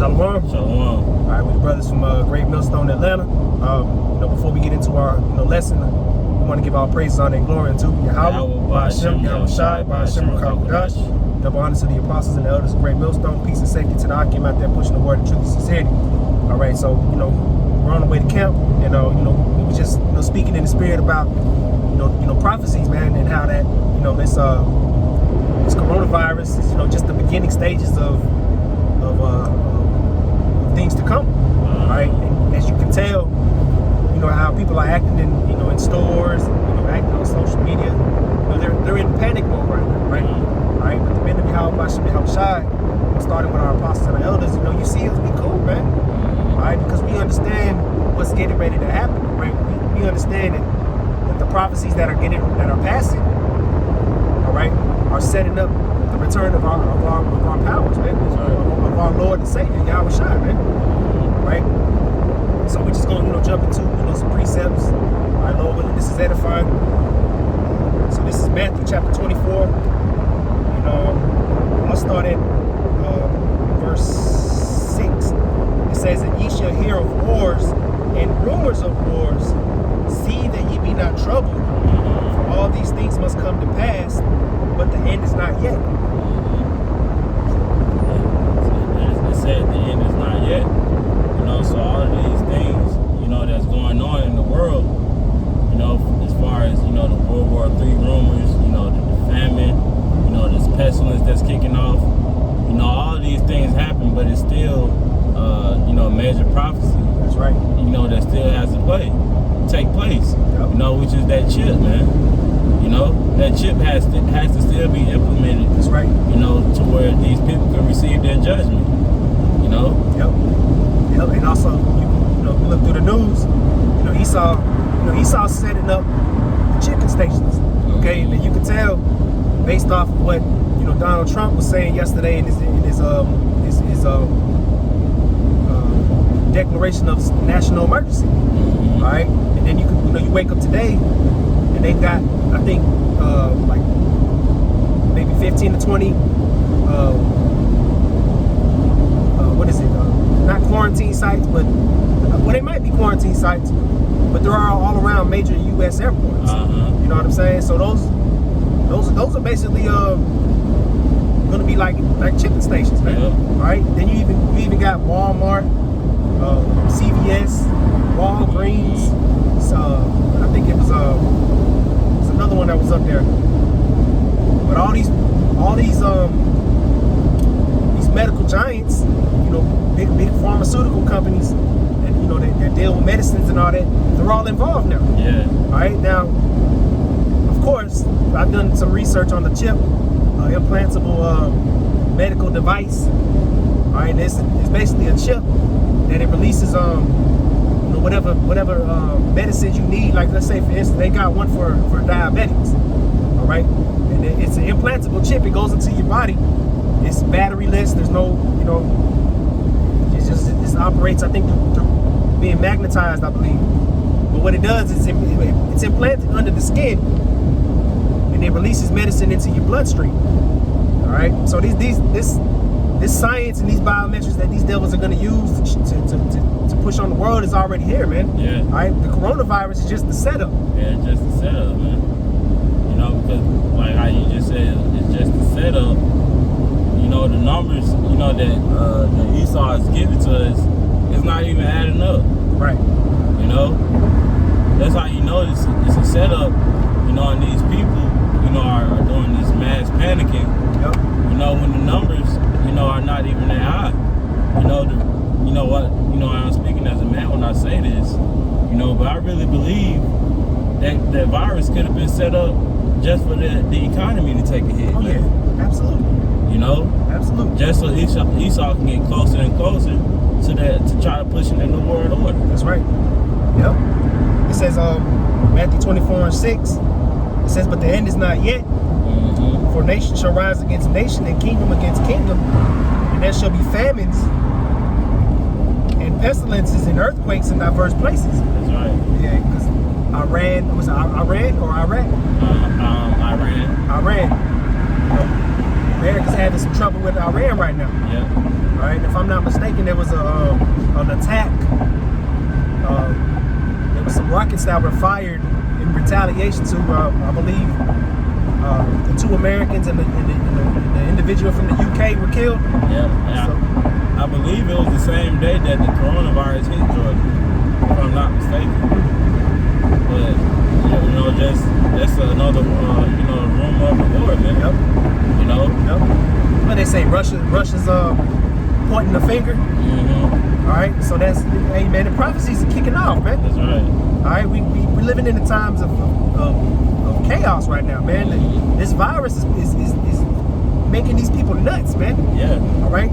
Shalom. Shalom. All right, we're brothers from Great Millstone, Atlanta. Before we get into our lesson, we want to give our praise, honor, and glory unto Yahweh, Ba'ashem, Yahweh Shai, Ba'ashem, Rakakodash. Double honor to the apostles and the elders of Great Millstone. Peace and safety to the Akim out there pushing the word of truth and sincerity. All right, so we're on the way to camp, and we were just speaking in the spirit about prophecies, man, and how that this coronavirus is just the beginning stages of things to come. All right, and as you can tell, how people are acting in stores, acting on social media. They're in panic mode right now, right? All right, but the men of Yahweh Ba'ashem Yahweh Shai, starting with our apostles and our elders, you see us, we cool, man. All right, because we understand what's getting ready to happen, right? We understand that the prophecies that are passing, all right, are setting up the return of our powers, man, of our Lord and Savior Yahweh Shai, man. Right? So we're just gonna jump into some precepts. All right, Lord willing, this is edifying. So this is Matthew chapter 24. I'll start at verse 6. It says, "And ye shall hear of wars and rumors of wars. See that ye be not troubled. For all these things must come to pass, but the end is not yet." It said the end is not yet. So all of these things, that's going on in the world, as far as, the World War III rumors, the famine, this pestilence that's kicking off, all of these things happen, but it's still, major prophecy. That's right. That still has to take place, yep. Which is that chip, man. That chip has to still be implemented. That's right. To where these people can receive their judgment. Yep. And also, you look through the news. Esau setting up the chicken stations. Okay, and you can tell based off of what Donald Trump was saying yesterday in his declaration of national emergency. All right, and then you wake up today, and they've got I think like maybe 15 to 20. What is it? Not quarantine sites, but they might be quarantine sites, but there are all around major U.S. airports. You know what I'm saying? So those are basically going to be like chicken stations, man. Yep. All right. Then you even got Walmart, CVS, Walgreens. I think it was another one that was up there. But all these medical giants, big pharmaceutical companies, and that deal with medicines and all that, they're all involved now. Yeah. All right. Now, of course, I've done some research on the chip, implantable medical device. All right. It's basically a chip that it releases whatever medicines you need. Like, let's say for instance, they got one for diabetics. All right. And it's an implantable chip. It goes into your body. It's batteryless. There's no, it operates, I think, through being magnetized, I believe. But what it does is it's implanted under the skin, and it releases medicine into your bloodstream. All right. So this science and these biometrics that these devils are going to use to push on the world is already here, man. Yeah. All right. The coronavirus is just the setup. Yeah, it's just the setup, man. Because like how you just said, it's just the setup. The numbers, that Esau is giving to us, it's not even adding up. Right. That's how it's a setup, and these people, are doing this mass panicking. Yep. When the numbers, are not even that high. I'm speaking as a man when I say this, but I really believe that the virus could have been set up just for the economy to take a hit. Oh, yeah, absolutely. Absolutely. Just so Esau can get closer and closer to try to push in the New World Order. That's right. Yep. It says Matthew 24:6. It says, "But the end is not yet. For nation shall rise against nation, and kingdom against kingdom, and there shall be famines and pestilences and earthquakes in diverse places." That's right. Yeah, because Iran, was it Iran or Iraq? Iran. America's having some trouble with Iran right now. Yeah. right? If I'm not mistaken, there was an attack. There was some rockets that were fired in retaliation to, I believe, the 2 Americans and the individual from the UK were killed. Yeah. So, I believe it was the same day that the coronavirus hit Georgia, if I'm not mistaken. But that's another rumor of the war, man. yep. Yep. But they say Russia's pointing the finger. Mm-hmm. All right, so that's, hey man, the prophecies are kicking off, man. That's right. All right, we living in the times of chaos right now, man. This virus is making these people nuts, man. Yeah. All right,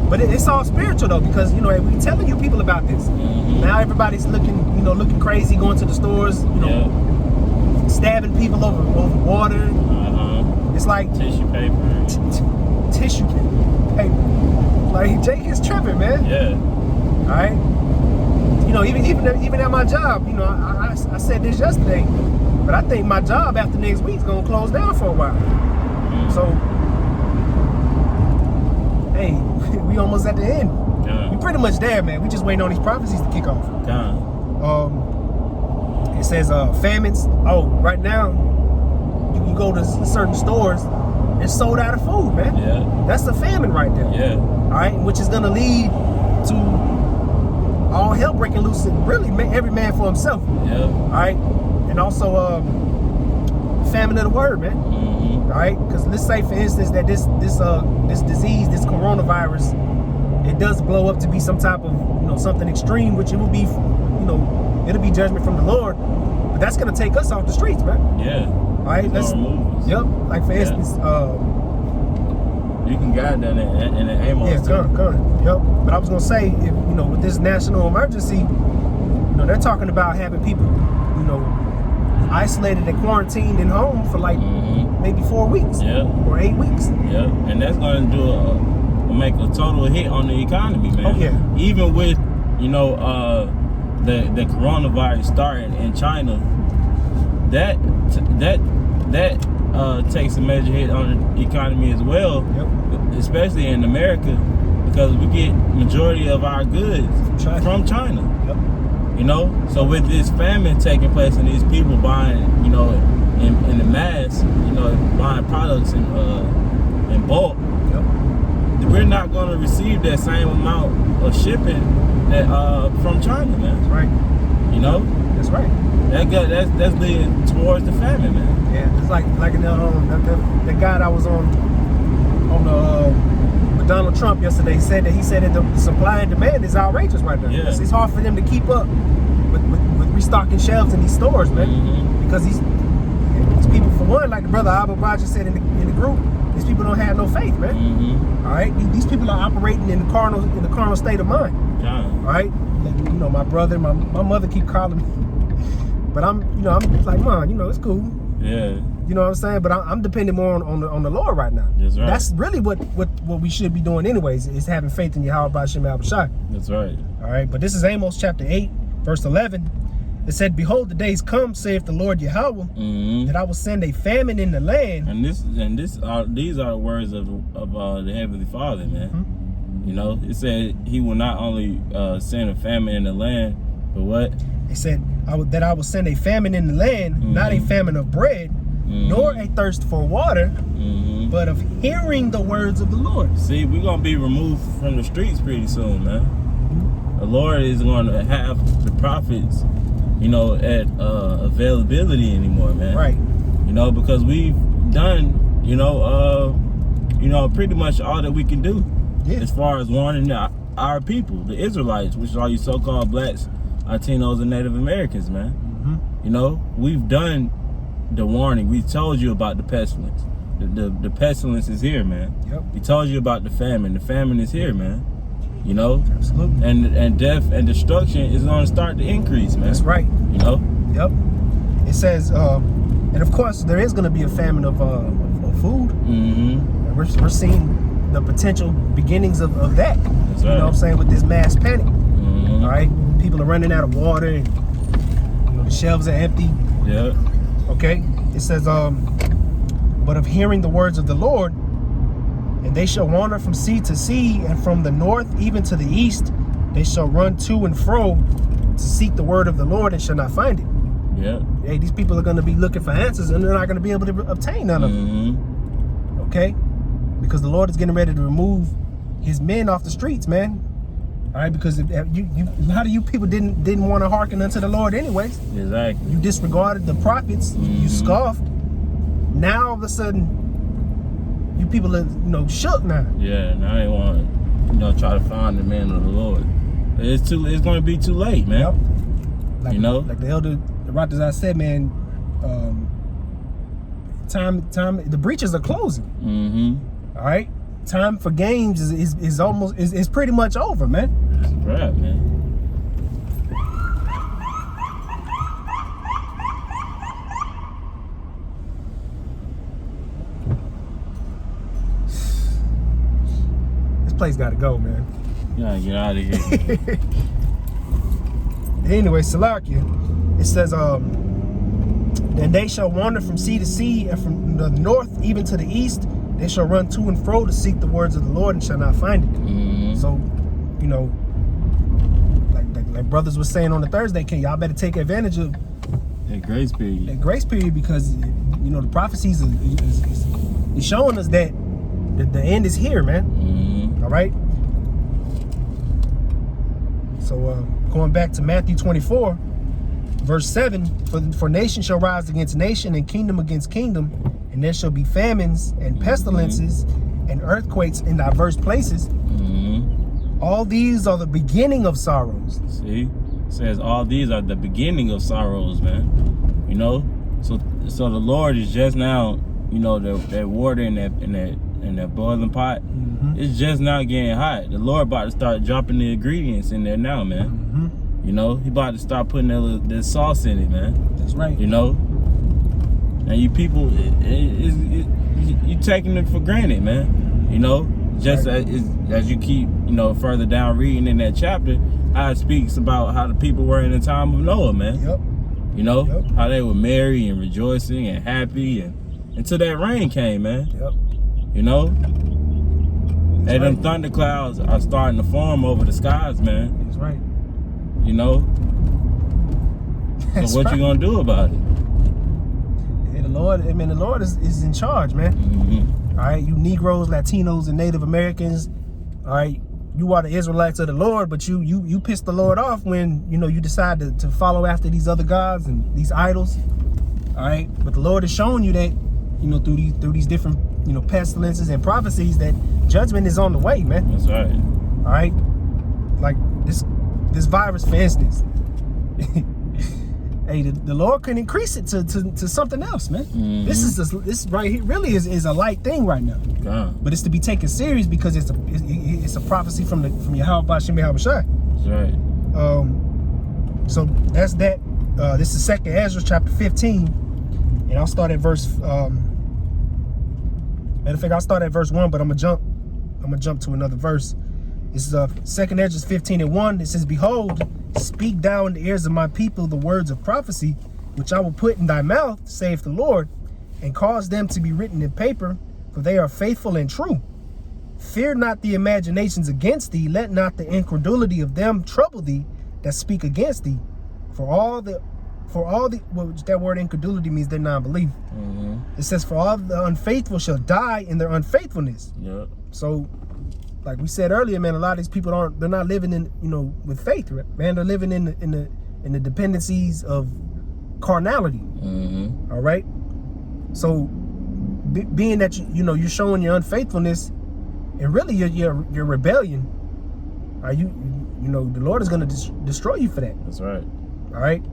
but it's all spiritual though, because we telling you people about this. Mm-hmm. Now everybody's looking crazy, going to the stores, stabbing people over water. It's like Tissue paper. tissue paper. Like Jake is tripping, man. Yeah. All right. Even at my job, I said this yesterday, but I think my job after next week's gonna close down for a while. So, hey, we almost at the end. We pretty much there, man. We just waiting on these prophecies to kick off. It says famines. Oh, right now, you go to certain stores, it's sold out of food, man. Yeah. That's a famine right there. Yeah. All right, which is gonna lead to all hell breaking loose, and really every man for himself. Yeah. All right, and also famine of the word, man. Mm-hmm. All right, because let's say, for instance, that this disease, this coronavirus, it does blow up to be some type of something extreme, which it will be, it'll be judgment from the Lord. But that's gonna take us off the streets, man. Yeah. All right, let's. Yep. Like for instance, you can guide that in the Amos. Yeah, come. Yep. But I was gonna say, if, with this national emergency, they're talking about having people, isolated and quarantined in home for like maybe 4 weeks. Yeah. Or 8 weeks. Yeah. And that's going to make a total hit on the economy, man. Oh yeah. Even with the coronavirus starting in China, that takes a major hit on the economy as well. Yep. Especially in America, because we get majority of our goods from China. Yep. So with this famine taking place and these people buying, in the mass, buying products in bulk, Yep. we're not going to receive that same amount of shipping that from China, man. That's right. That's right. That's leading towards the famine, man. Yeah, it's like in the guy that was on with Donald Trump yesterday said that the supply and demand is outrageous right now. Yeah. It's hard for them to keep up with restocking shelves in these stores, man. Mm-hmm. Because these people, for one, like the brother Albert Rogers said in the group, these people don't have no faith, man. Mm-hmm. All right, these people are operating in the carnal state of mind. Yeah. All right, like, my brother, my mother keep calling me, but I'm like, Mom, it's cool. Yeah. You know what I'm saying? But I'm depending more on the Lord right now. That's right. That's really what we should be doing anyways, is having faith in Yahweh B'Shem Yahushua. That's right. All right, but this is Amos chapter 8, verse 11. It said, "Behold, the days come, saith the Lord Yahweh, that I will send a famine in the land." And these are the words of the Heavenly Father, man. Mm-hmm. It said He will not only send a famine in the land, but what? It said that I will send a famine in the land, not a famine of bread, nor a thirst for water, but of hearing the words of the Lord. See, we're gonna be removed from the streets pretty soon, man. The Lord is going to have the prophets, at availability anymore, man. Right. Because we've done, pretty much all that we can do, as far as warning our people, the Israelites, which are you so-called blacks, Latinos, and Native Americans, man. We've done the warning. We told you about the pestilence. The pestilence is here, man. Yep. We told you about the famine. The famine is here, man. Absolutely. And death and destruction is going to start to increase, man. That's right. Yep. It says, and of course, there is going to be a famine of food. And we're seeing the potential beginnings of that. That's right. You know what I'm saying? With this mass panic. All right, people are running out of water, and the shelves are empty. Yeah. Okay. It says, but of hearing the words of the Lord, And they shall wander from sea to sea, and from the north even to the east. They shall run to and fro to seek the word of the Lord and shall not find it. Yeah. Hey, these people are going to be looking for answers, and they're not going to be able to obtain none of them. Okay? Because the Lord is getting ready to remove his men off the streets, man. All right? Because a lot of you people didn't want to hearken unto the Lord anyways. Exactly. You disregarded the prophets. You scoffed. Now, all of a sudden, you people are, shook now. Yeah, now they want to, try to find the man of the Lord. It's going to be too late, man. Yep. Like, like the elder Ratazar said, man, time, the breaches are closing. All right, time for games is almost pretty much over, man. That's right, man. This place got to go, man. You gotta get out of here. Anyway, Salakia, it says, and they shall wander from sea to sea, and from the north even to the east. They shall run to and fro to seek the words of the Lord and shall not find it. So, like brothers was saying on the Thursday, y'all better take advantage of that grace period. That grace period, because the prophecies is showing us that the end is here, man. All right. So going back to Matthew 24, verse 7, for nation shall rise against nation and kingdom against kingdom, and there shall be famines and pestilences and earthquakes in diverse places. All these are the beginning of sorrows. See, it says all these are the beginning of sorrows, man. So the Lord is just now, that water in that boiling pot. It's just now getting hot. The Lord about to start dropping the ingredients in there now, man. He about to start putting that sauce in it, man. That's right. And you people, you taking it for granted, man. Just right. as you keep, further down reading in that chapter, how it speaks about how the people were in the time of Noah, man. Yep. How they were merry and rejoicing and happy, and until that rain came, man. Yep. And them thunder clouds are starting to form over the skies, man. That's right. So what you gonna do about it? Yeah, the Lord is in charge, man. All right, you Negroes, Latinos, and Native Americans. All right, you are the Israelites of the Lord, but you pissed the Lord off when you decide to follow after these other gods and these idols. All right, but the Lord has shown you that through these different pestilences and prophecies that judgment is on the way, man. That's right. All right, like this virus, for instance. Hey, the Lord can increase it to something else, man. This right here really is a light thing right now. But it's to be taken serious because it's a prophecy from Yahweh B'Shem Yahushua. That's right. So that's that. This is 2nd Ezra chapter 15, and I'll start at verse. Matter of fact, I'll start at verse 1, but I'm gonna jump to another verse. This is 2nd Ezra 15:1. It says, "Behold, speak thou in the ears of my people the words of prophecy, which I will put in thy mouth, saith the Lord, and cause them to be written in paper, for they are faithful and true. Fear not the imaginations against thee, let not the incredulity of them trouble thee that speak against thee. For all the that word incredulity means they're non-belief. It says, for all the unfaithful shall die in their unfaithfulness." Yep. So, like we said earlier, man, a lot of these people they're not living in, with faith, right? Man, they're living in the dependencies of carnality. All right. So, being that you're showing your unfaithfulness and really your rebellion, the Lord is going to destroy you for that. That's right. All right.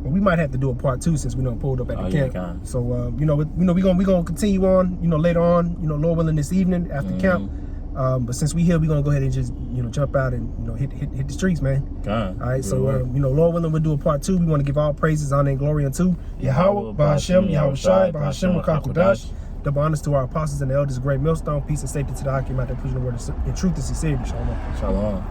But we might have to do a part 2 since we don't pulled up at the camp. Yeah, so we gonna continue on, later on, Lord willing, this evening after camp. But since we here, we're gonna go ahead and just jump out and hit the streets, man. All right. So Lord willing, we'll do a part 2. We want to give all praises, honor, and glory unto Yahweh, B'Hashem, Yahushai, B'Hashem, Rakakodash. Double honors to our apostles and the elders, great millstone, peace and safety to the Hakim out there preaching the word in truth and sincerity. Shalom. Shalom.